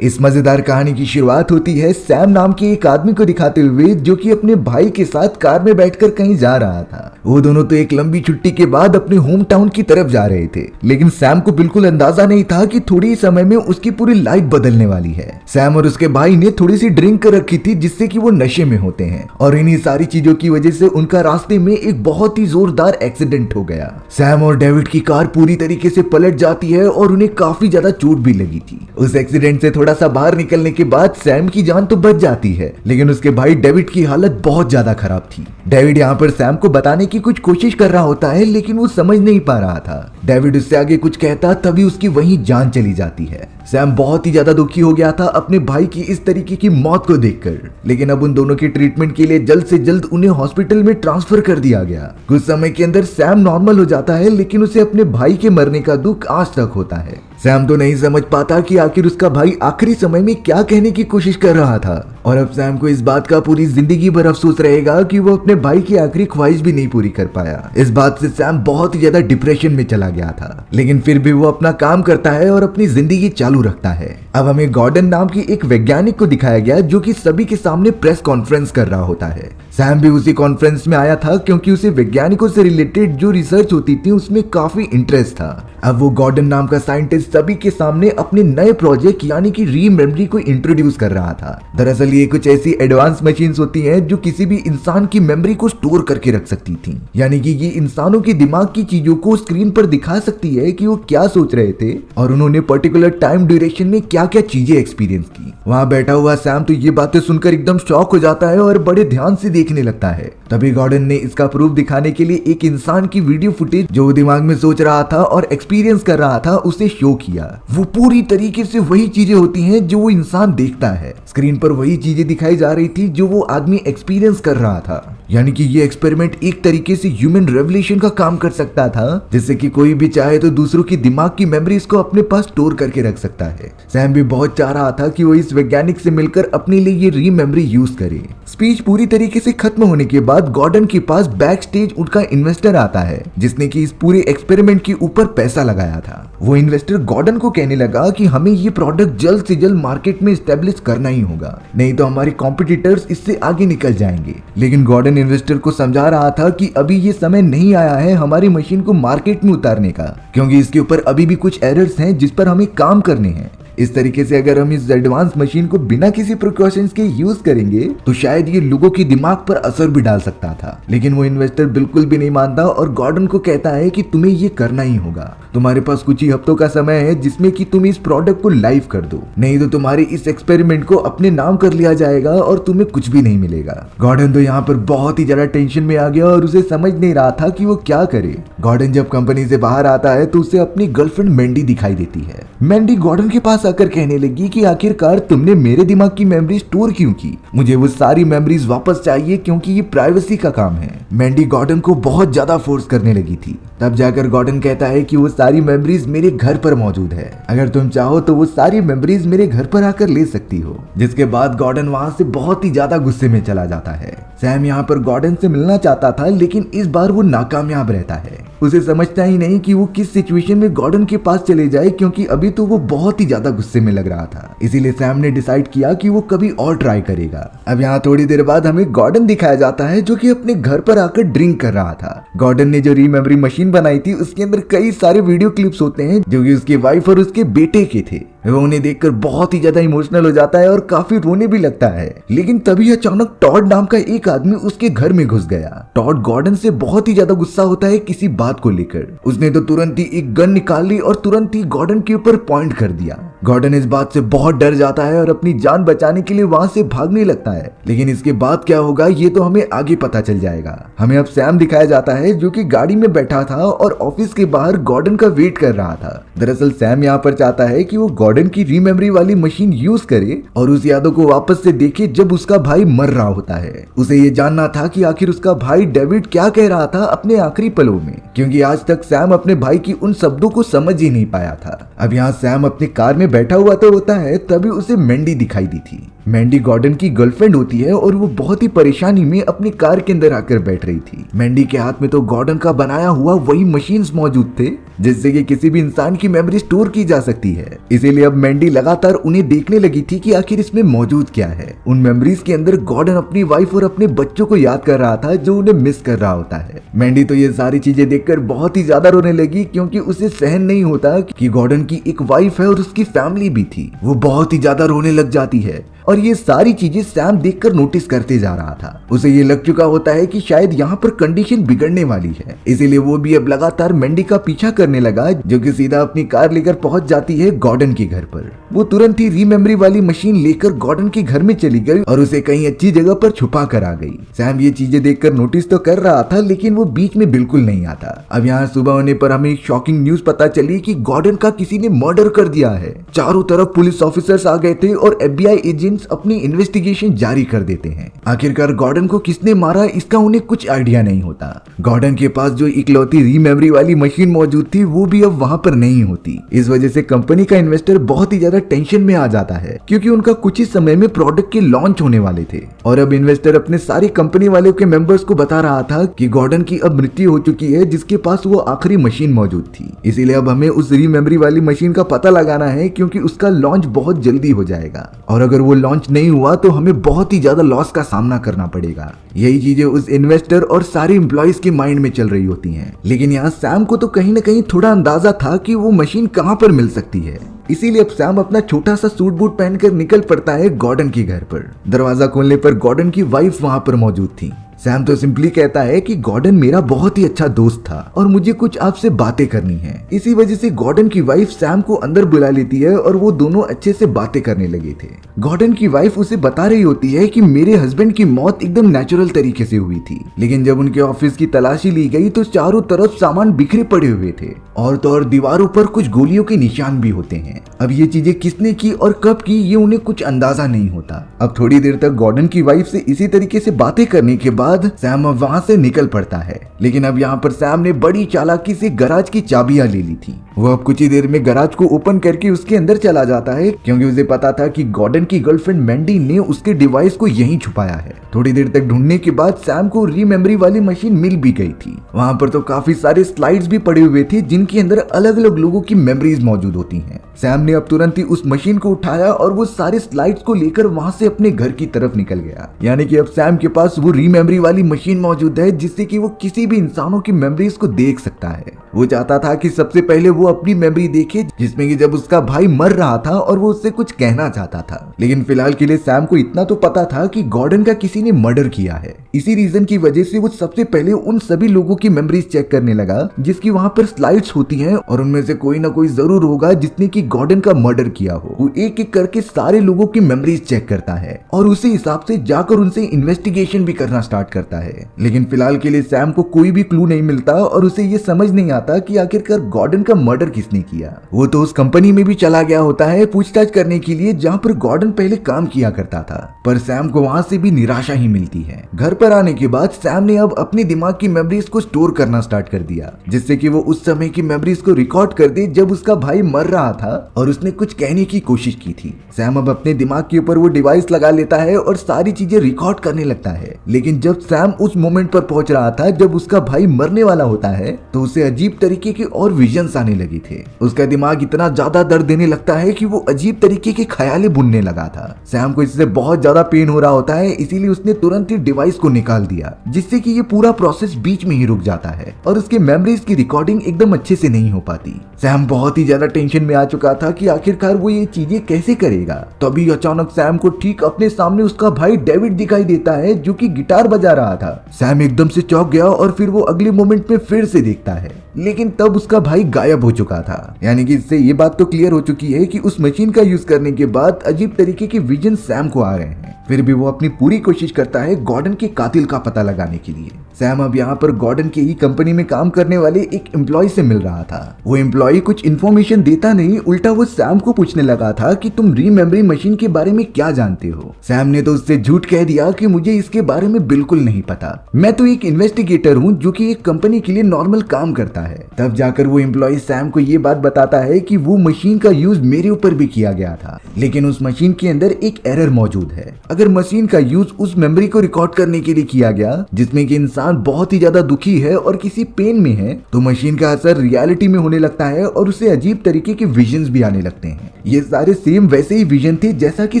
इस मजेदार कहानी की शुरुआत होती है सैम नाम के एक आदमी को दिखाते हुए, जो कि अपने भाई के साथ कार में बैठकर कहीं जा रहा था। वो दोनों तो एक लंबी छुट्टी के बाद अपने होम टाउन की तरफ जा रहे थे, लेकिन सैम को बिल्कुल अंदाजा नहीं था कि थोड़ी ही समय में उसकी पूरी लाइफ बदलने वाली है। सैम और उसके भाई ने थोड़ी सी ड्रिंक कर रखी थी, जिससे कि वो नशे में होते हैं, और इन्हीं सारी चीजों की वजह से उनका रास्ते में एक बहुत ही जोरदार एक्सीडेंट हो गया। सैम और डेविड की कार पूरी तरीके से पलट जाती है और उन्हें काफी ज्यादा चोट भी लगी थी। उस एक्सीडेंट से थोड़ा सा बाहर निकलने के बाद सैम की जान तो बच जाती है, लेकिन उसके भाई डेविड की हालत बहुत ज्यादा खराब थी। डेविड यहाँ पर सैम को बताने की कुछ कोशिश कर रहा होता है, लेकिन वो समझ नहीं पा रहा था। डेविड उससे आगे कुछ कहता तभी उसकी वहीं जान चली जाती है। सैम बहुत ही ज्यादा दुखी हो गया था अपने भाई की इस तरीके की मौत को देखकर, लेकिन अब उन दोनों के ट्रीटमेंट के लिए जल्द से जल्द उन्हें हॉस्पिटल में ट्रांसफर कर दिया गया। कुछ समय के अंदर सैम नॉर्मल हो जाता है, लेकिन उसे अपने भाई के मरने का दुख आज तक होता है। सैम तो नहीं समझ पाता कि आखिर उसका भाई आखिरी समय में क्या कहने की कोशिश कर रहा था, और अब सैम को इस बात का पूरी जिंदगी भर अफसोस रहेगा कि वो अपने भाई की आखिरी ख्वाहिश भी नहीं पूरी कर पाया। इस बात से सैम बहुत ही ज्यादा डिप्रेशन में चला गया था, लेकिन फिर भी वो अपना काम करता है और अपनी जिंदगी चालू रखता है। अब हमें गॉर्डन नाम की एक वैज्ञानिक को दिखाया गया, जो कि सभी के सामने प्रेस कॉन्फ्रेंस कर रहा होता है। सैम भी उसी कॉन्फ्रेंस में आया था, क्योंकि उसे वैज्ञानिकों से रिलेटेड जो रिसर्च होती थी उसमें काफी इंटरेस्ट था। अब वो गॉर्डन नाम का साइंटिस्ट सभी के सामने अपने नए प्रोजेक्ट यानी कि रीमेमोरी को इंट्रोड्यूस कर रहा था। दरअसल ये कुछ ऐसी एडवांस मशीन्स होती हैं जो किसी भी इंसान की मेमोरी को स्टोर करके रख सकती थी, यानी कि ये इंसानों के दिमाग की चीजों को स्क्रीन पर दिखा सकती है कि वो क्या सोच रहे थे और उन्होंने पर्टिकुलर टाइम ड्यूरेशन में क्या क्या चीजें एक्सपीरियंस की। वहां बैठा हुआ सैम तो ये बातें सुनकर एकदम शॉक हो जाता है और बड़े ध्यान से देखने लगता है। तभी गॉर्डन ने इसका प्रूफ दिखाने के लिए एक इंसान की वीडियो फुटेज, जो दिमाग में सोच रहा था और एक्सपीरियंस कर रहा था, उसे शो किया। वो पूरी तरीके से वही चीजें होती हैं जो वो इंसान देखता है। स्क्रीन पर वही चीजें दिखाई जा रही थी जो वो आदमी एक्सपीरियंस कर रहा था, यानी कि ये एक्सपेरिमेंट एक तरीके से ह्यूमन रेवोल्यूशन का काम कर सकता था, जिससे कि कोई भी चाहे तो दूसरों की दिमाग की मेमोरीज को अपने पास स्टोर करके रख सकता है। सैम भी बहुत चाह रहा था कि वो इस वैज्ञानिक से मिलकर अपने लिए ये रीमेमोरी यूज करे। स्पीच पूरी तरीके से खत्म होने के बाद गॉर्डन के पास बैक स्टेज उनका इन्वेस्टर आता है, जिसने कि इस पूरे एक्सपेरिमेंट के ऊपर पैसा लगाया था। वो इन्वेस्टर गॉर्डन को कहने लगा कि हमें ये प्रोडक्ट जल्द से जल्द मार्केट में एस्टेब्लिश करना ही होगा, नहीं तो हमारे कॉम्पिटिटर्स इससे आगे निकल जाएंगे। लेकिन गॉर्डन इन्वेस्टर को समझा रहा था कि अभी ये समय नहीं आया है हमारी मशीन को मार्केट में उतारने का, क्योंकि इसके ऊपर अभी भी कुछ एरर्स हैं जिस पर हमें काम करने हैं। इस तरीके से अगर हम इस एडवांस मशीन को बिना किसी प्रिकॉशंस के यूज करेंगे तो शायद ये लोगों के दिमाग पर असर भी डाल सकता था। लेकिन वो इन्वेस्टर बिल्कुल भी नहीं मानता और गॉर्डन को कहता है कि तुम्हें ये करना ही होगा। तुम्हारे पास कुछ ही हफ्तों का समय है जिसमें कि तुम इस प्रोडक्ट को लाइव कर दो, नहीं तो तुम्हारे इस एक्सपेरिमेंट को अपने नाम कर लिया जाएगा और तुम्हें कुछ भी नहीं मिलेगा। गॉर्डन तो यहाँ पर बहुत ही ज्यादा टेंशन में आ गया और उसे समझ नहीं रहा था कि वो क्या करे। गॉर्डन जब कंपनी से बाहर आता है तो उसे अपनी गर्लफ्रेंड मैंडी दिखाई देती है। मैंडी गॉर्डन के पास आकर कहने लगी कि आखिरकार तुमने मेरे दिमाग की मेमोरी स्टोर क्यों की? मुझे वो सारी मेमोरीज वापस चाहिए, क्योंकि ये प्राइवेसी का काम है। मैंडी गॉर्डन को बहुत ज्यादा फोर्स करने लगी थी। तब जाकर गॉर्डन कहता है कि वो सारी मेमोरीज मेरे घर पर मौजूद है, अगर तुम चाहो तो वो सारी मेमोरीज मेरे घर पर आकर ले सकती हो। जिसके बाद गॉर्डन वहां से बहुत ही ज्यादा गुस्से में चला जाता है। सैम यहाँ पर गॉर्डन से मिलना चाहता था, लेकिन इस बार वो नाकामयाब रहता है। उसे समझता ही नहीं कि वो किस सिचुएशन में गॉर्डन के पास चले जाए, क्योंकि अभी तो वो बहुत ही ज्यादा गुस्से में लग रहा था। इसीलिए सैम ने डिसाइड किया कि वो कभी और ट्राई करेगा। अब यहाँ थोड़ी देर बाद हमें गॉर्डन दिखाया जाता है, जो कि अपने घर पर आकर ड्रिंक कर रहा था। गॉर्डन ने जो रीमेमोरी मशीन बनाई थी उसके अंदर कई सारे वीडियो क्लिप्स होते हैं जो कि उसकी वाइफ और उसके बेटे के थे। वो उन्हें देखकर बहुत ही ज्यादा इमोशनल हो जाता है और काफी रोने भी लगता है। लेकिन तभी अचानक टॉड नाम का एक आदमी उसके घर में घुस गया। टॉड गॉर्डन से बहुत ही ज्यादा गुस्सा होता है किसी बात को लेकर। उसने तो तुरंत ही एक गन निकाल ली और तुरंत ही गॉर्डन के ऊपर पॉइंट कर दिया। गॉर्डन इस बात से बहुत डर जाता है और अपनी जान बचाने के लिए वहां से भागने लगता है। लेकिन इसके बाद क्या होगा ये तो हमें आगे पता चल जाएगा। हमें अब सैम दिखाया जाता है, जो कि गाड़ी में बैठा था और ऑफिस के बाहर गॉर्डन का वेट कर रहा था। दरअसल सैम यहाँ पर चाहता है कि वो गॉर्डन की रीमेमोरी वाली मशीन यूज करे और उस यादों को वापस से देखे जब उसका भाई मर रहा होता है। उसे ये जानना था कि आखिर उसका भाई डेविड क्या कह रहा था अपने आखिरी पलों में, क्योंकि आज तक सैम अपने भाई की उन शब्दों को समझ ही नहीं पाया था। अब यहाँ सैम अपनी कार में बैठा हुआ तो होता है, तभी उसे मैंडी दिखाई दी थी। मैंडी गॉर्डन की गर्लफ्रेंड होती है और वो बहुत ही परेशानी में अपनी कार के अंदर आकर बैठ रही थी। मैंडी के हाथ में तो गॉर्डन का बनाया हुआ वही मशीन्स मौजूद थे जिससे कि किसी भी इंसान की मेमोरी स्टोर की जा सकती है। इसीलिए अब मैंडी लगातार उन्हें देखने लगी थी कि आखिर इसमें मौजूद क्या है। उन मेमोरीज के अंदर गॉर्डन अपनी वाइफ और अपने बच्चों को याद कर रहा था जो उन्हें मिस कर रहा होता है। मैंडी तो ये सारी चीजें देखकर बहुत ही ज्यादा रोने लगी, क्योंकि उसे सहन नहीं होता कि गॉर्डन की एक वाइफ है और उसकी फैमिली भी थी। वो बहुत ही ज्यादा रोने लग जाती है और ये सारी चीजें सैम देखकर नोटिस करते जा रहा था। उसे ये लग चुका होता है कि शायद यहाँ पर कंडीशन बिगड़ने वाली है, इसीलिए वो भी अब लगातार मैंडी का पीछा करने लगा, जो कि सीधा अपनी कार लेकर पहुंच जाती है गॉर्डन के घर पर। वो तुरंत ही रीमेमोरी वाली मशीन लेकर गॉर्डन के घर में चली गई और उसे कहीं अच्छी जगह पर छुपा कर आ गई। सैम ये चीजें देखकर नोटिस तो कर रहा था, लेकिन वो बीच में बिल्कुल नहीं आता। अब यहाँ सुबह होने पर हमें एक शॉकिंग न्यूज पता चली कि गॉर्डन का किसी ने मर्डर कर दिया है। चारों तरफ पुलिस ऑफिसर्स आ गए थे और FBI एजेंट्स अपनी इन्वेस्टिगेशन जारी कर देते हैं। आखिरकार गॉर्डन को किसने मारा इसका उन्हें कुछ आइडिया नहीं होता। गॉर्डन के पास जो इकलौती रीमेमोरी वाली मशीन मौजूद थी वो भी अब वहां पर नहीं होती। इस वजह से कंपनी का इन्वेस्टर बहुत ही ज्यादा टेंशन में आ जाता है, क्योंकि उनका कुछ ही समय में प्रोडक्ट के लॉन्च होने वाले थे। और अब इन्वेस्टर अपने सारी कंपनी वालों के मेंबर्स को बता रहा था कि गॉर्डन की अब मृत्यु हो चुकी है, जिसके पास वो आखिरी मशीन मौजूद थी। इसीलिए अब हमें उस रीमेमोरी वाली मशीन का पता लगाना है, क्योंकि उसका लॉन्च बहुत जल्दी हो जाएगा और अगर वो लॉन्च नहीं हुआ तो हमें बहुत ही ज्यादा लॉस का सामना करना पड़ेगा। यही चीजें उस इन्वेस्टर और सारे एम्प्लॉइज के माइंड में चल रही होती हैं। लेकिन यहाँ सैम को तो कहीं ना कहीं थोड़ा अंदाजा था कि वो मशीन कहाँ पर मिल सकती है। इसीलिए अब सैम अपना छोटा सा सूट बूट पहनकर निकल पड़ता है गॉर्डन के घर पर। दरवाजा खोलने पर गॉर्डन की वाइफ वहां पर मौजूद थी। सैम तो सिंपली कहता है कि गॉर्डन मेरा बहुत ही अच्छा दोस्त था और मुझे कुछ आपसे बातें करनी है। इसी वजह से गॉर्डन की वाइफ सैम को अंदर बुला लेती है और वो दोनों अच्छे से बातें करने लगे थे। गॉर्डन की वाइफ उसे बता रही होती है कि मेरे हस्बैंड की मौत एकदम नेचुरल तरीके से हुई थी, लेकिन जब उनके ऑफिस की तलाशी ली गई तो चारों तरफ सामान बिखरे पड़े हुए थे और तो और दीवारों पर कुछ गोलियों के निशान भी होते हैं। अब ये चीजें किसने की और कब की ये उन्हें कुछ अंदाजा नहीं होता। अब थोड़ी देर तक गॉर्डन की वाइफ से इसी तरीके से बातें करने के बाद सैम अब वहां से निकल पड़ता है। लेकिन अब यहाँ पर सैम ने बड़ी चालाकी से गराज की चाबियां ले ली थी। वो अब कुछ ही देर में गराज को ओपन करके उसके अंदर चला जाता है, क्योंकि उसे पता था कि गॉर्डन की गर्लफ्रेंड मैंडी ने उसके डिवाइस को यहीं छुपाया है। थोड़ी देर तक ढूंढने के बाद सैम को रीमेमोरी वाली मशीन मिल भी गई थी। वहां पर तो काफी सारे स्लाइड्स भी पड़े हुए थे, जिनके अंदर अलग अलग लोगों की मेमोरीज मौजूद होती हैं। सैम ने अब तुरंत ही उस मशीन को उठाया और वो सारे स्लाइड्स को लेकर वहां से अपने घर की तरफ निकल गया। यानी कि अब सैम के पास वो रीमेमोरी वाली मशीन मौजूद है, जिससे कि वो किसी भी इंसानों की मेमोरीज को देख सकता है। वो चाहता था कि सबसे पहले वो अपनी मेमोरी देखे, जिसमें कि जब उसका भाई मर रहा था और वो उससे कुछ कहना चाहता था। लेकिन फिलहाल के लिए सैम को इतना तो पता था कि गॉर्डन का किसी ने मर्डर किया है। इसी रीजन की वजह से वो सबसे पहले उन सभी लोगों की मेमोरीज चेक करने लगा, जिसकी वहां पर स्लाइड्स होती हैं और उनमें से कोई ना कोई जरूर होगा जिसने कि गॉर्डन का मर्डर किया हो। वो एक एक करके सारे लोगों की मेमोरीज चेक करता है और उसी हिसाब से जाकर उनसे इन्वेस्टिगेशन भी करना स्टार्ट करता है। लेकिन फिलहाल के लिए सैम को कोई भी क्लू नहीं मिलता और उसे ये समझ नहीं आता कि आखिरकार गॉर्डन का मर्डर किसने किया। वो तो उस कंपनी में भी चला गया होता है पूछताछ करने के लिए, जहाँ पर गॉर्डन पहले काम किया करता था, पर सैम को वहाँ से भी निराशा ही मिलती है। घर पर आने के बाद सैम ने अब अपने दिमाग की मेमोरीज को स्टोर करना स्टार्ट कर दिया, जिससे कि वो उस समय की मेमोरीज को रिकॉर्ड कर दे जब उसका भाई मर रहा था और उसने कुछ कहने की कोशिश की थी। सैम अब अपने दिमाग के ऊपर वो डिवाइस लगा लेता है और सारी चीजें रिकॉर्ड करने लगता है। लेकिन जब सैम उस मोमेंट पर पहुंच रहा था जब उसका भाई मरने वाला होता है, तो उसे अजीब तरीके के और विजन्स आने लगे थे। उसका दिमाग इतना ज्यादा दर्द देने लगता है कि वो अजीब तरीके के ख्यालें बुनने लगा था। सैम को इससे बहुत ज्यादा पेन हो रहा होता है, इसीलिए उसने तुरंत ही डिवाइस को निकाल दिया, जिससे कि ये पूरा प्रोसेस बीच में ही रुक जाता है और उसके मेमोरीज की रिकॉर्डिंग एकदम अच्छे से नहीं हो पाती। सैम बहुत ही ज्यादा टेंशन में आ चुका था कि आखिरकार वो ये चीजें कैसे करेगा। तभी अचानक सैम को ठीक अपने सामने उसका भाई डेविड दिखाई देता है, जो कि गिटार बजा रहा था। सैम एकदम से चौंक गया और फिर वो अगले मोमेंट में फिर से देखता है, लेकिन तब उसका भाई गायब हो चुका था। यानी कि इससे ये बात तो क्लियर हो चुकी है कि उस मशीन का यूज करने के बाद अजीब तरीके के विजन सैम को आ रहे हैं। फिर भी वो अपनी पूरी कोशिश करता है गॉर्डन के कातिल का पता लगाने के लिए। सैम अब यहाँ पर गॉर्डन की ही कंपनी में काम करने वाले एक एम्प्लॉय से मिल रहा था। वो एम्प्लॉय कुछ इन्फॉर्मेशन देता नहीं, उल्टा वो सैम को पूछने लगा था कि तुम रीमेमोरी मशीन के बारे में क्या जानते हो। सैम ने तो उससे झूठ कह दिया कि मुझे इसके बारे में बिल्कुल नहीं पता, मैं तो एक इन्वेस्टिगेटर हूँ जो कि एक कंपनी के लिए नॉर्मल काम करता है। तब जाकर वो एम्प्लॉय सैम को ये बात बताता है कि वो मशीन का यूज मेरे ऊपर भी किया गया था, लेकिन उस मशीन के अंदर एक एरर मौजूद है। अगर मशीन का यूज उस मेमोरी को रिकॉर्ड करने के लिए किया गया जिसमें कि इंसान बहुत ही ज्यादा दुखी है और किसी पेन में है, तो मशीन का असर रियलिटी में होने लगता है और उसे अजीब तरीके के विजन्स भी आने लगते हैं। ये सारे सेम वैसे ही विजन थे जैसा कि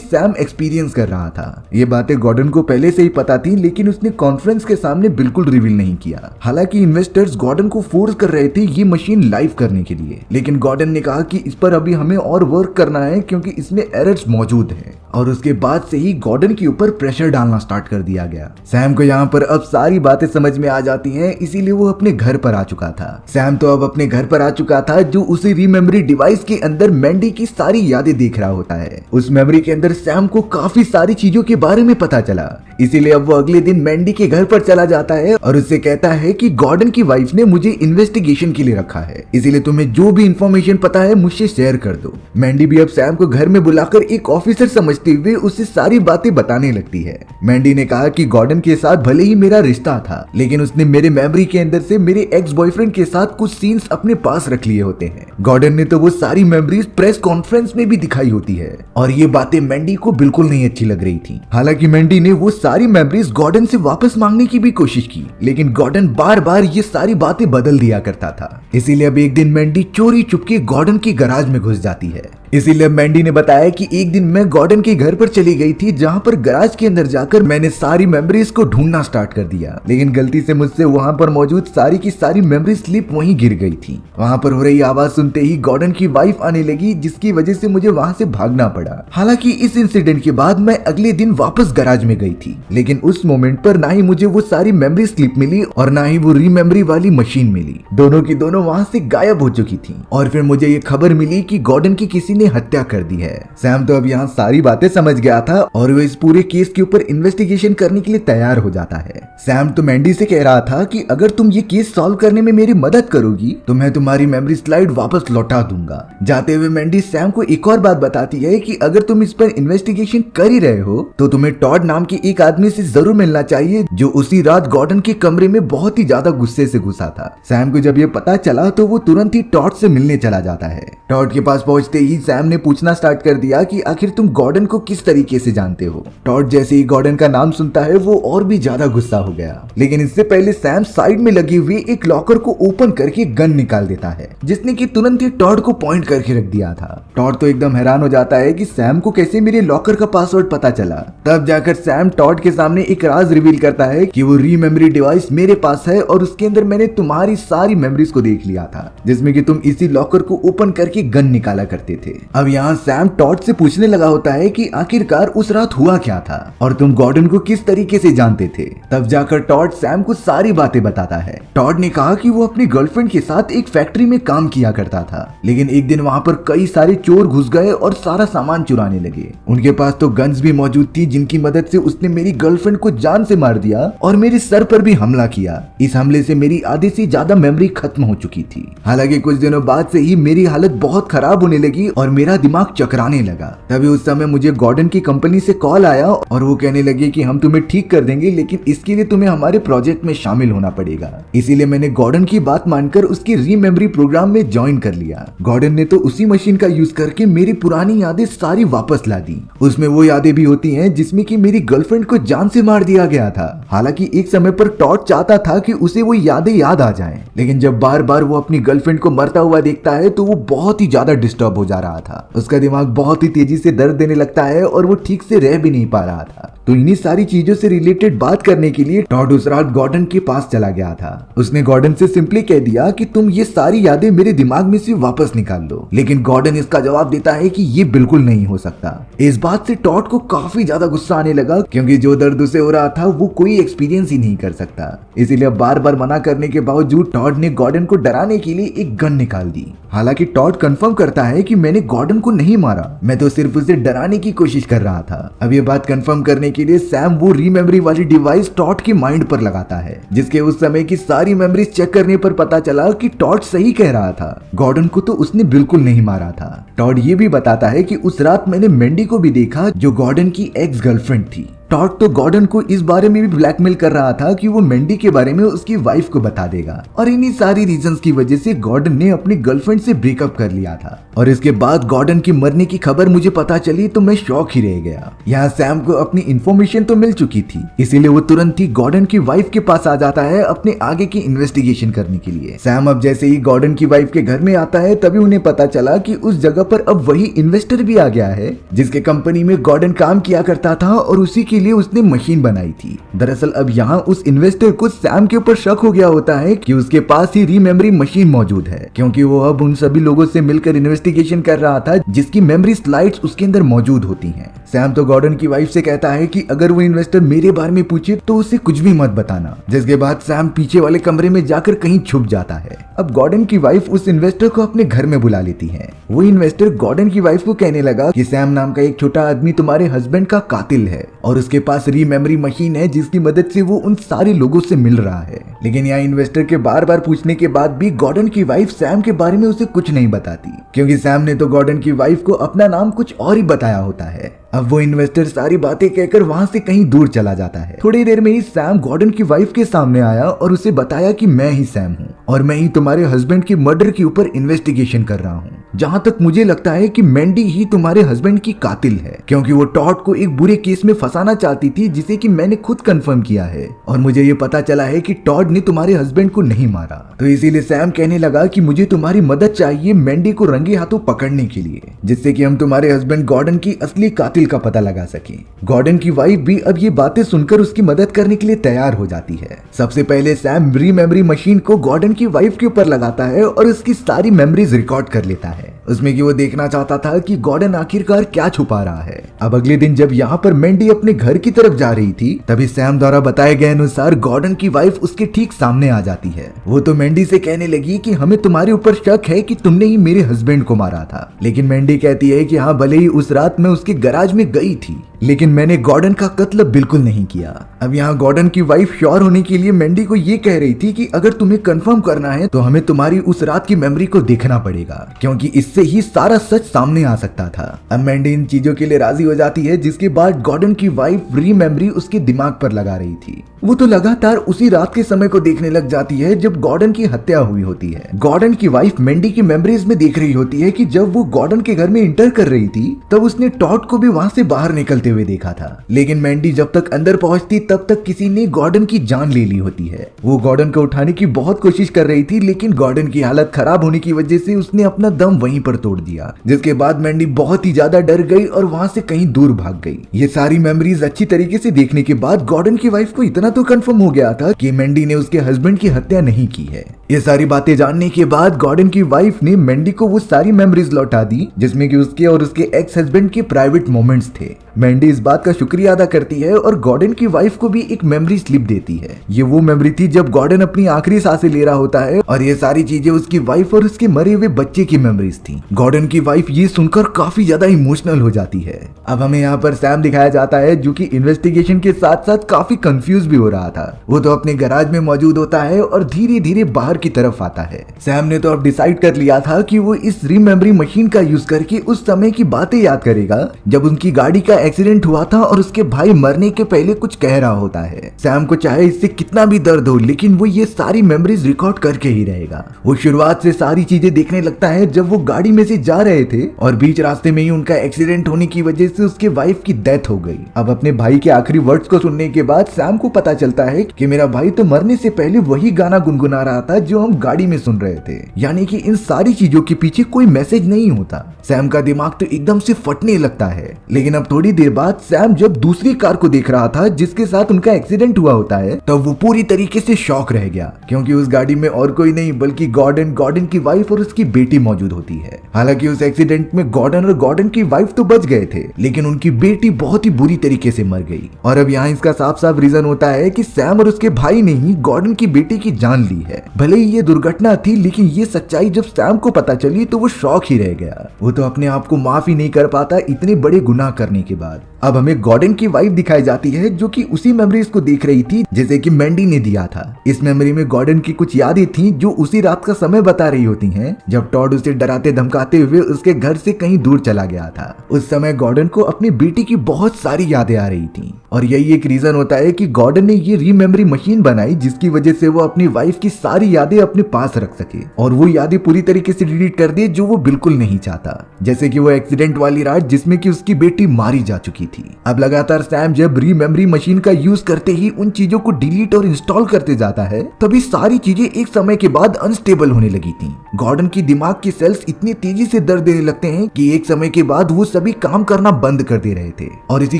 सैम एक्सपीरियंस कर रहा था। ये बातें गॉर्डन को पहले से ही पता थी, लेकिन उसने कॉन्फ्रेंस के सामने बिल्कुल रिवील नहीं किया। हालांकि इन्वेस्टर्स गॉर्डन को फोर्स कर रहे थे ये मशीन लाइव करने के लिए, लेकिन गॉर्डन ने कहा कि इस पर अभी हमें और वर्क करना है क्योंकि इसमें एरर्स मौजूद है। और उसके बाद से ही गॉर्डन के ऊपर प्रेशर डालना स्टार्ट कर दिया गया। सैम को यहाँ पर अब सारी बातें समझ में आ जाती हैं, इसीलिए वो अपने घर पर आ चुका था। सैम तो अब अपने घर पर आ चुका था जो उसी रीमेमोरी डिवाइस के अंदर मैंडी की सारी यादें देख रहा होता है। उस मेमोरी के अंदर सैम को काफी सारी चीजों के बारे में पता चला, इसीलिए अब वो अगले दिन मैंडी के घर पर चला जाता है और उससे कहता है कि गॉर्डन की वाइफ ने मुझे इन्वेस्टिगेशन के लिए रखा है, इसीलिए तुम्हें जो भी इंफॉर्मेशन पता है मुझसे शेयर कर दो। मैंडी भी अब सैम को घर में बुलाकर एक ऑफिसर समझते हुए उसे सारी बातें बताने लगती है। मैंडी ने कहा कि गॉर्डन के साथ भले ही मेरा रिश्ता था, लेकिन उसने मेरे मेमोरी के अंदर से मेरे एक्स बॉयफ्रेंड के साथ कुछ सीन्स अपने पास रख लिए होते हैं। गॉर्डन ने तो वो सारी मेमोरीज प्रेस कॉन्फ्रेंस में भी दिखाई होती है और ये बातें मैंडी को बिल्कुल नहीं अच्छी लग रही थी। हालांकि मैंडी ने वो सारी मेमोरीज गॉर्डन से वापस मांगने की भी कोशिश की, लेकिन गॉर्डन बार बार ये सारी बातें बदल दिया करता था। इसीलिए अब एक दिन मैंडी चोरी चुपके गॉर्डन के गैराज में घुस जाती है। इसीलिए मैंडी ने बताया कि एक दिन मैं गॉर्डन के घर पर चली गई थी, जहां पर गैराज के अंदर जाकर मैंने सारी मेमोरीज को ढूंढना स्टार्ट कर दिया, लेकिन गलती से मुझसे वहां पर मौजूद सारी की सारी मेमोरी स्लिप वहीं गिर गई थी। वहां पर हो रही आवाज सुनते ही गॉर्डन की वाइफ आने लगी, जिसकी वजह से मुझे वहां से भागना पड़ा। हालांकि इस इंसिडेंट के बाद मैं अगले दिन वापस गैराज में गई थी, लेकिन उस मोमेंट पर ना ही मुझे वो सारी मेमोरी स्लिप मिली और ना ही वो रीमेमोरी वाली मशीन मिली। दोनों की दोनों वहां से गायब हो चुकी थी। और फिर मुझे ये खबर मिली कि गॉर्डन की किसी ने हत्या कर दी है। सैम तो अब यहाँ सारी बातें समझ गया था और वो इस पूरे केस के ऊपर इन्वेस्टिगेशन करने के लिए तैयार हो जाता है। सैम तो मैंडी से कह रहा था कि अगर तुम ये केस सॉल्व करने में मेरी मदद करोगी तो मैं तुम्हारी मेमोरी स्लाइड वापस लौटा दूंगा। जाते हुए मैंडी सैम को एक और बात बताती है कि अगर तुम इस पर इन्वेस्टिगेशन कर ही रहे हो तो तुम्हें टॉड नाम के एक आदमी से जरूर मिलना चाहिए, जो उसी रात गॉर्डन के कमरे में बहुत ही ज्यादा गुस्से से घुसा था। सैम को जब ये पता चला तो वो तुरंत ही टॉड से मिलने चला जाता है। टॉड के पास पहुंचते ही सैम ने पूछना स्टार्ट कर दिया कि आखिर तुम गॉर्डन को किस तरीके से जानते हो। टॉड जैसे ही गॉर्डन का नाम सुनता है वो और भी ज्यादा गुस्सा हो गया, लेकिन इससे पहले सैम साइड में लगे हुए एक लॉकर को ओपन करके गन निकाल देता है, जिसने कि तुरंत ही टॉड को पॉइंट करके रख दिया था। टॉड तो एकदम हैरान हो जाता है कि सैम को कैसे मेरे लॉकर का पासवर्ड पता चला। तब जाकर सैम टॉड के सामने एक राज रिवील करता है कि वो रीमेमोरी डिवाइस मेरे पास है और उसके अंदर मैंने तुम्हारी सारी मेमोरीज को देख लिया था, जिसमें कि तुम इसी लॉकर को ओपन करके गन निकाला करते थे। अब यहाँ सैम टॉड से पूछने लगा होता है कि आखिरकार उस रात हुआ क्या था और तुम गॉर्डन को किस तरीके से जानते थे। तब जाकर टॉड सैम को सारी बातें बताता है। टॉड ने कहा कि वो अपनी गर्लफ्रेंड के साथ एक फैक्ट्री में काम किया करता था, लेकिन एक दिन वहां पर कई सारे चोर घुस गए और सारा सामान चुराने लगे। उनके पास तो गन्स भी मौजूद थी, जिनकी मदद से उसने मेरी गर्लफ्रेंड को जान से मार दिया और मेरे सर पर भी हमला किया। इस हमले से मेरी आधे से ज्यादा मेमोरी खत्म हो चुकी थी। हालांकि कुछ दिनों बाद से ही मेरी हालत बहुत खराब होने लगी और मेरा दिमाग चकराने लगा। तभी उस समय मुझे गॉर्डन की कंपनी से कॉल आया और वो कहने लगे कि हम तुम्हें ठीक कर देंगे, लेकिन इसके लिए तुम्हें हमारे प्रोजेक्ट में शामिल होना पड़ेगा। इसीलिए मैंने गॉर्डन की बात मानकर उसकी रीमेमोरी प्रोग्राम में ज्वाइन कर लिया। गॉर्डन ने तो उसी मशीन का यूज करके मेरी पुरानी यादें सारी वापस ला दी। उसमें वो यादें भी होती हैं जिसमें कि मेरी गर्लफ्रेंड को जान से मार दिया गया था। हालांकि एक समय पर टॉड चाहता था कि उसे वो यादें याद आ जाएं, लेकिन जब बार बार वो अपनी गर्लफ्रेंड को मरता हुआ देखता है तो वो बहुत ही ज्यादा डिस्टर्ब हो जा रहा था। उसका दिमाग बहुत ही तेजी से दर्द देने लगता है और वो ठीक से रह भी नहीं पा रहा था। तो इन्हीं सारी चीजों से रिलेटेड बात करने के लिए टॉड उस रात गॉर्डन के पास चला गया था। उसने गॉर्डन से सिंपली कह दिया कि तुम ये सारी यादें मेरे दिमाग में से वापस निकाल दो, लेकिन गॉर्डन इसका जवाब देता है कि ये बिल्कुल नहीं हो सकता। इस बात से टॉड को काफी ज्यादा गुस्सा आने लगा, क्योंकि जो दर्द उसे हो रहा था वो कोई एक्सपीरियंस ही नहीं कर सकता। इसीलिए बार बार मना करने के बावजूद टॉड ने गॉर्डन को डराने के लिए एक गन निकाल दी। हालांकि टॉड कंफर्म करता है कि मैंने गॉर्डन को नहीं मारा, मैं तो सिर्फ उसे डराने की कोशिश कर रहा था। अब ये बात कंफर्म करने के लिए सैम वो रीमेमोरी वाली डिवाइस टॉड के माइंड पर लगाता है, जिसके उस समय की सारी मेमोरीज चेक करने पर पता चला कि टॉड सही कह रहा था। गॉर्डन को तो उसने बिल्कुल नहीं मारा था। टॉड ये भी बताता है कि उस रात मैंने मैंडी को भी देखा, जो गॉर्डन की एक्स गर्लफ्रेंड थी। टॉड तो गॉर्डन को इस बारे में भी ब्लैकमेल कर रहा था कि वो मैंडी के बारे में उसकी वाइफ को बता देगा, और इन्हीं सारी रीजंस की वजह से गॉर्डन ने अपनी गर्लफ्रेंड से ब्रेकअप कर लिया था। और इसके बाद गॉर्डन की मरने की खबर मुझे पता चली तो मैं शॉक ही रह गया। यहाँ सैम को अपनी इंफॉर्मेशन तो मिल चुकी थी, इसीलिए वो तुरंत ही गॉर्डन की वाइफ के पास आ जाता है अपने आगे की इन्वेस्टिगेशन करने के लिए। सैम अब जैसे ही गॉर्डन की वाइफ के घर में आता है तभी उन्हें पता चला कि उस जगह पर अब वही इन्वेस्टर भी आ गया है जिसके कंपनी में गॉर्डन काम किया करता था और उसी के लिए उसने मशीन बनाई थी। दरअसल अब यहाँ उस इन्वेस्टर को सैम के ऊपर शक हो गया होता है कि उसके पास ही रीमेमरी मशीन मौजूद है, क्योंकि वो अब उन सभी लोगों से मिलकर इन्वेस्टिगेशन कर रहा था जिसकी मेमोरी स्लाइड्स उसके अंदर मौजूद होती हैं। सैम तो गॉर्डन की वाइफ से कहता है कि अगर वो इन्वेस्टर मेरे बारे में पूछे तो उसे कुछ भी मत बताना, जिसके बाद सैम पीछे वाले कमरे में जाकर कहीं छुप जाता है। अब गॉर्डन की वाइफ उस इन्वेस्टर को अपने घर में बुला लेती है। वो इन्वेस्टर गॉर्डन की वाइफ को कहने लगा कि सैम नाम का एक छोटा आदमी तुम्हारे हस्बैंड का कातिल है और उसके पास रीमेमरी मशीन है जिसकी मदद से वो उन सारे लोगों से मिल रहा है। लेकिन यहाँ इन्वेस्टर के बार बार पूछने के बाद भी गॉर्डन की वाइफ सैम के बारे में उसे कुछ नहीं बताती, क्योंकि सैम ने तो गॉर्डन की वाइफ को अपना नाम कुछ और ही बताया होता है। अब वो इन्वेस्टर सारी बातें कहकर वहां से कहीं दूर चला जाता है। थोड़ी देर में ही सैम गॉर्डन की वाइफ के सामने आया और उसे बताया कि मैं ही सैम हूँ और मैं ही तुम्हारे हस्बैंड की मर्डर के ऊपर इन्वेस्टिगेशन कर रहा हूँ। जहाँ तक मुझे लगता है कि मैंडी ही तुम्हारे हस्बैंड की कातिल है, क्योंकि वो टॉड को एक बुरे केस में फंसाना चाहती थी जिसे कि मैंने खुद कंफर्म किया है और मुझे ये पता चला है कि टॉड ने तुम्हारे हस्बैंड को नहीं मारा। तो इसीलिए सैम कहने लगा कि मुझे तुम्हारी मदद चाहिए मैंडी को रंगे हाथों पकड़ने के लिए, जिससे कि हम तुम्हारे हस्बैंड गॉर्डन की असली कातिल का पता लगा सके। गॉर्डन की वाइफ भी अब ये बातें सुनकर उसकी मदद करने के लिए तैयार हो जाती है। सबसे पहले सैम रीमेमरी मशीन को गॉर्डन की वाइफ के ऊपर लगाता है और उसकी सारी मेमोरीज रिकॉर्ड कर लेता है, उसमें कि वो देखना चाहता था कि गॉर्डन आखिरकार क्या छुपा रहा है। अब अगले दिन जब यहाँ पर मैंडी अपने घर की तरफ जा रही थी तभी सैम द्वारा बताए गए अनुसार गॉर्डन की वाइफ उसके ठीक सामने आ जाती है। वो तो मैंडी से कहने लगी कि हमें तुम्हारे ऊपर शक है कि तुमने ही मेरे हस्बैंड को मारा था, लेकिन मैंडी कहती है कि हाँ, भले ही उस रात मैं उसके गैराज में गई थी लेकिन मैंने गॉर्डन का कत्ल बिल्कुल नहीं किया। अब यहाँ गॉर्डन की वाइफ श्योर होने के लिए मैंडी को ये कह रही थी कि अगर तुम्हें कंफर्म करना है तो हमें तुम्हारी उस रात की मेमोरी को देखना पड़ेगा, क्योंकि इससे ही सारा सच सामने आ सकता था। अब मैंडी इन चीजों के लिए राजी हो जाती है, जिसके बाद गॉर्डन की वाइफ रीमेमरी उसके दिमाग पर लगा रही थी। वो तो लगातार उसी रात के समय को देखने लग जाती है जब गॉर्डन की हत्या हुई होती है। गॉर्डन की वाइफ मैंडी की मेमोरीज में देख रही होती है कि जब वो गॉर्डन के घर में इंटर कर रही थी तब उसने टॉड को भी वहां से बाहर निकलते हुए देखा था, लेकिन मैंडी जब तक अंदर पहुंचती तब तक किसी ने गॉर्डन की जान ले ली होती है। वो गॉर्डन को उठाने की बहुत कोशिश कर रही थी, लेकिन गॉर्डन की हालत खराब होने की वजह से उसने अपना दम वहीं पर तोड़ दिया, जिसके बाद मैंडी बहुत ही ज्यादा डर गई और वहां से कहीं दूर भाग गई। ये सारी मेमोरीज अच्छी तरीके से देखने के बाद गॉर्डन की वाइफ को इतना तो कंफर्म हो गया था कि मैंडी ने उसके हस्बैंड की हत्या नहीं की है। ये सारी बातें जानने के बाद गॉर्डन की वाइफ ने मैंडी को वो सारी मेमोरीज लौटा दी जिसमें कि उसके और उसके एक्स हस्बैंड के प्राइवेट मोमेंट्स थे। मैंडी इस बात का शुक्रिया अदा करती है और गॉर्डन की वाइफ को भी एक मेमोरी स्लिप देती है। ये वो मेमोरी थी जब गॉर्डन अपनी आखिरी सांसें ले रहा होता है और ये सारी चीजें उसकी वाइफ और उसके मरे हुए बच्चे की मेमोरीज थी। गॉर्डन की वाइफ ये सुनकर काफी ज्यादा इमोशनल हो जाती है। अब हमें यहाँ पर सैम दिखाया जाता है जो कि इन्वेस्टिगेशन के साथ साथ काफी कंफ्यूज भी हो रहा था। वो तो अपने गैराज में मौजूद होता है और धीरे धीरे बाहर की तरफ आता है। सैम ने तो अब डिसाइड कर लिया था कि वो इस रीमेमरी मशीन का यूज करके उस समय की बातें याद करेगा जब उनकी गाड़ी का एक्सीडेंट हुआ था और उसके भाई मरने के पहले कुछ कह रहा होता है। सैम को चाहे इससे कितना भी दर्द हो, लेकिन वो ये सारी मेमोरीज रिकॉर्ड करके ही रहेगा। वो शुरुआत से सारी चीजें देखने लगता है जब वो गाड़ी में से जा रहे थे और बीच रास्ते में ही उनका एक्सीडेंट होने की वजह से उसके वाइफ की डेथ हो गई। अब अपने भाई के आखिरी वर्ड्स को सुनने के बाद सैम को पता चलता है कि मेरा भाई तो मरने से पहले वही गाना गुनगुना रहा था जो हम गाड़ी में सुन रहे थे, यानी कि इन सारी चीजों के पीछे कोई मैसेज नहीं होता। सैम का दिमाग तो एकदम से फटने लगता है। लेकिन अब थोड़ी देर बाद सैम जब दूसरी कार को देख रहा था जिसके साथ उनका एक्सीडेंट हुआ होता है तब वो पूरी तरीके से शॉक रह गया, क्योंकि उस गाड़ी में और कोई नहीं बल्कि गॉर्डन की वाइफ और उसकी बेटी मौजूद होती है। हालांकि उस एक्सीडेंट में गॉर्डन और गॉर्डन की वाइफ तो बच गए थे, लेकिन उनकी बेटी बहुत ही बुरी तरीके से मर गई। और अब यहाँ इसका साफ साफ रीजन होता है कि सैम और उसके भाई ने ही गॉर्डन की बेटी की जान ली है। भले ही ये दुर्घटना थी, लेकिन ये सच्चाई जब सैम को पता चली तो वो शॉक ही रह गया। वो तो अपने आप को माफ ही नहीं कर पाता इतने बड़े गुनाह करने के बाद। अब हमें गॉर्डन की वाइफ दिखाई जाती है जो कि उसी मेमोरीज को देख रही थी जैसे कि मैंडी ने दिया था। इस मेमोरी में गॉर्डन की कुछ यादें थी जो उसी रात का समय बता रही होती हैं जब टॉड उसे डराते धमकाते हुए उसके घर से कहीं दूर चला गया था। उस समय गॉर्डन को अपनी बेटी की बहुत सारी यादें आ रही थी और यही एक रीजन होता है कि गॉर्डन ने ये रीमेमोरी मशीन बनाई जिसकी वजह से वो अपनी वाइफ की सारी यादें अपने पास रख सके और वो यादें पूरी तरीके से डिलीट कर दे जो वो बिल्कुल नहीं चाहता, जैसे कि वो एक्सीडेंट वाली रात जिसमें कि उसकी बेटी मारी जा चुकी थी। अब लगातार सैम जब रीमेमोरी मशीन का यूज करते ही उन चीजों को डिलीट और इंस्टॉल करते जाता है तभी सारी चीजें एक समय के बाद अनस्टेबल होने लगी थी। गॉर्डन की दिमाग के सेल्स इतनी तेजी से दर्द देने लगते हैं कि एक समय के बाद वो सभी काम करना बंद कर दे रहे थे और इसी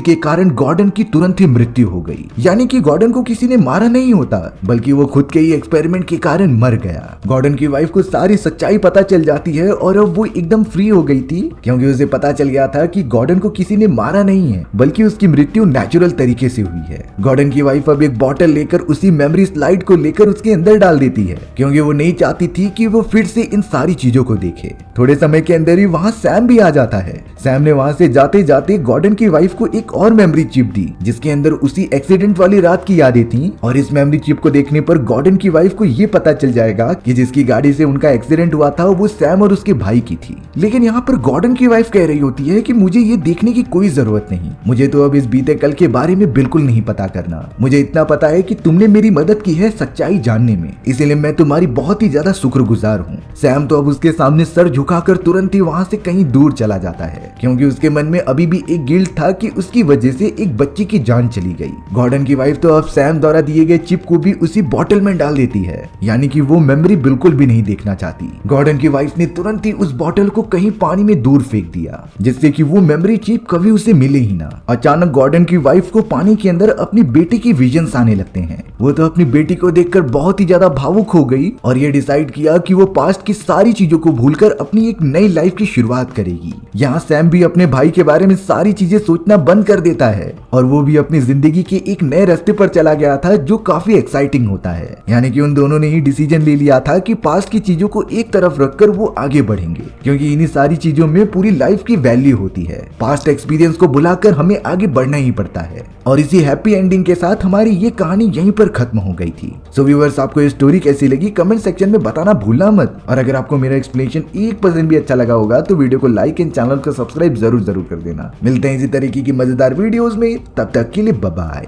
के कारण गॉर्डन की तुरंत ही मृत्यु हो गई। यानी कि गॉर्डन को किसी ने मारा नहीं होता बल्कि वो खुद के ही एक्सपेरिमेंट के कारण मर गया। गॉर्डन की वाइफ को सारी सच्चाई पता चल जाती है और अब वो एकदम फ्री हो गई थी क्योंकि उसे पता चल गया था कि गॉर्डन को किसी ने मारा नहीं है बल्कि उसकी मृत्यु नेचुरल तरीके से हुई है। गॉर्डन की वाइफ अब एक बॉटल लेकर उसी मेमोरी स्लाइड को लेकर उसके अंदर डाल देती है क्योंकि वो नहीं चाहती थी कि वो फिर से इन सारी चीजों को देखे। थोड़े समय के अंदर ही वहाँ सैम भी आ जाता है। सैम ने वहाँ से जाते जाते गॉर्डन की वाइफ को एक और मेमोरी चिप दी जिसके अंदर उसी एक्सीडेंट वाली रात की यादें थी और इस मेमोरी चिप को देखने पर गॉर्डन की वाइफ को ये पता चल जाएगा कि जिसकी गाड़ी से उनका एक्सीडेंट हुआ था वो सैम और उसके भाई की थी। लेकिन यहाँ पर गॉर्डन की वाइफ कह रही होती है कि मुझे ये देखने की कोई जरूरत नहीं, मुझे तो अब इस बीते कल के बारे में बिल्कुल नहीं पता करना, मुझे इतना पता है कि तुमने मेरी मदद की है सच्चाई जानने में, इसलिए मैं तुम्हारी बहुत ही ज्यादा शुक्रगुजार हूँ। सैम तो अब उसके सामने सर झुकाकर तुरंत ही वहाँ से कहीं दूर चला जाता है क्योंकि उसके मन में अभी भी एक गिल्ट था कि उसकी वजह से एक बच्ची की जान चली गई। गॉर्डन की वाइफ तो अब सैम द्वारा दिए गए चिप को भी उसी बॉटल में डाल देती है, यानी कि वो मेमोरी बिल्कुल भी नहीं देखना चाहती। गॉर्डन की वाइफ ने तुरंत ही उस बॉटल को कहीं पानी में दूर फेंक दिया जिससे कि वो मेमोरी चिप कभी उसे मिले ही ना। अचानक गॉर्डन की वाइफ को पानी के अंदर अपनी बेटी की विजन्स आने लगते हैं। वो तो अपनी बेटी को देखकर बहुत ही ज्यादा भावुक हो गई और ये डिसाइड किया कि वो पास्ट की सारी चीजों को भूलकर अपनी एक नई लाइफ की शुरुआत करेगी। यहाँ सैम भी अपने भाई के बारे में सारी चीजें सोचना बंद कर देता है और वो भी अपनी जिंदगी के एक नए रास्ते पर चला गया था जो काफी एक्साइटिंग होता है। यानी कि उन दोनों ने ही डिसीजन ले लिया था कि पास्ट की चीजों को एक तरफ रखकर वो आगे बढ़ेंगे क्योंकि इन्हीं सारी चीजों में पूरी लाइफ की वैल्यू होती है। पास्ट एक्सपीरियंस को भुलाकर हमें आगे बढ़ना ही पड़ता है और इसी हैप्पी एंडिंग के साथ हमारी ये कहानी यहीं पर खत्म हो गई थी। सो व्यूअर्स, आपको ये स्टोरी कैसी लगी कमेंट सेक्शन में बताना भूलना मत और अगर आपको मेरा एक्सप्लेनेशन 1% भी अच्छा लगा होगा तो वीडियो को लाइक एंड चैनल को सब्सक्राइब जरूर कर देना। मिलते हैं इसी तरीके की मजेदार वीडियोस में, तब तक के लिए बाय बाय।